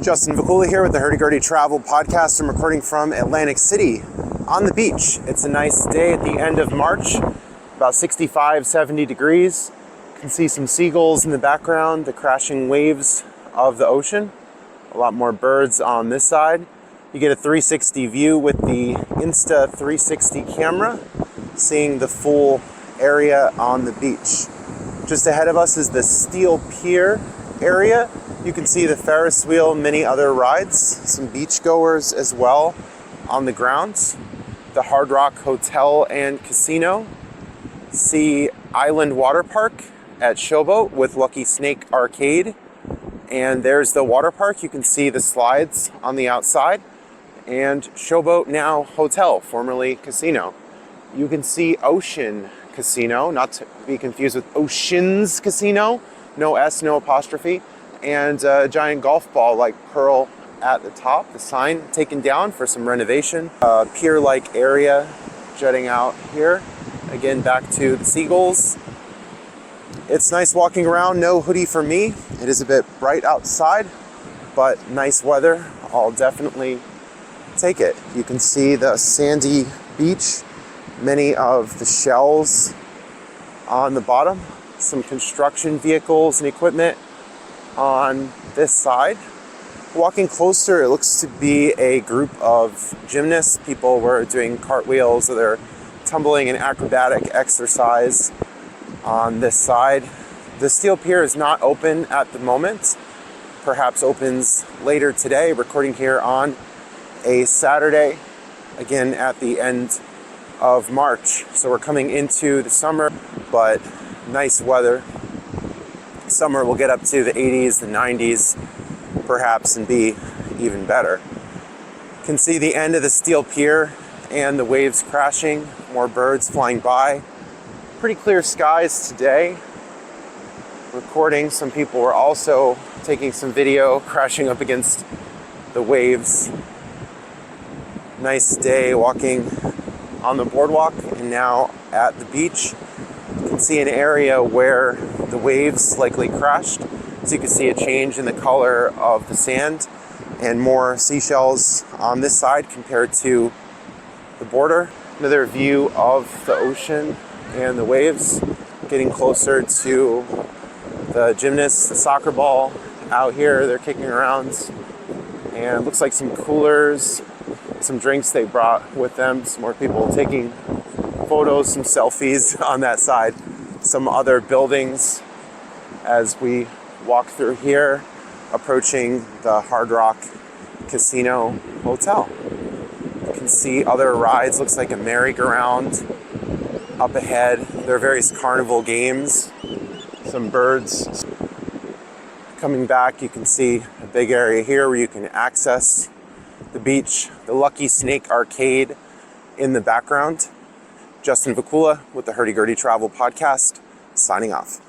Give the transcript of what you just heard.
Justin Vacula here with the Hurdy Gurdy Travel Podcast. I'm recording from Atlantic City on the beach. It's a nice day at the end of March, about 65, 70 degrees. You can see some seagulls in the background, the crashing waves of the ocean. A lot more birds on this side. You get a 360 view with the Insta360 camera, seeing the full area on the beach. Just ahead of us is the steel pier area. You can see the Ferris wheel, many other rides, some beachgoers as well on the grounds. The Hard Rock Hotel and Casino. See Island Waterpark at Showboat with Lucky Snake Arcade. And there's the water park. You can see the slides on the outside. And Showboat now Hotel, formerly Casino. You can see Ocean Casino, not to be confused with Oceans Casino. No S, no apostrophe. And a giant golf ball like Pearl at the top. The sign taken down for some renovation. Pier-like area jutting out here. Again, back to the seagulls. It's nice walking around. No hoodie for me. It is a bit bright outside, but nice weather. I'll definitely take it. You can see the sandy beach. Many of the shells on the bottom. Some construction vehicles and equipment on this side. Walking closer, it looks to be a group of gymnasts. People were doing cartwheels, or they're tumbling an acrobatic exercise on this side. The steel pier is not open at the moment. Perhaps opens later today. Recording here on a Saturday, again at the end of March. So we're coming into the summer, but nice weather. Summer will get up to the 80s, the 90s, perhaps, and be even better. You can see the end of the steel pier and the waves crashing, more birds flying by. Pretty clear skies today. Recording, some people were also taking some video, crashing up against the waves. Nice day walking on the boardwalk and now at the beach. You can see an area where the waves likely crashed. So you can see a change in the color of the sand and more seashells on this side compared to the border. Another view of the ocean and the waves, getting closer to the gymnasts, the soccer ball out here. They're kicking around, and it looks like some coolers, some drinks they brought with them. Some more people taking photos, some selfies on that side. Some other buildings as we walk through here, approaching the Hard Rock Casino Hotel. You can see other rides. Looks like a merry-go-round up ahead. There are various carnival games. Some birds. Coming back, you can see a big area here where you can access the beach. The Lucky Snake Arcade in the background. Justin Vacula with the Hurdy Gurdy Travel Podcast, signing off.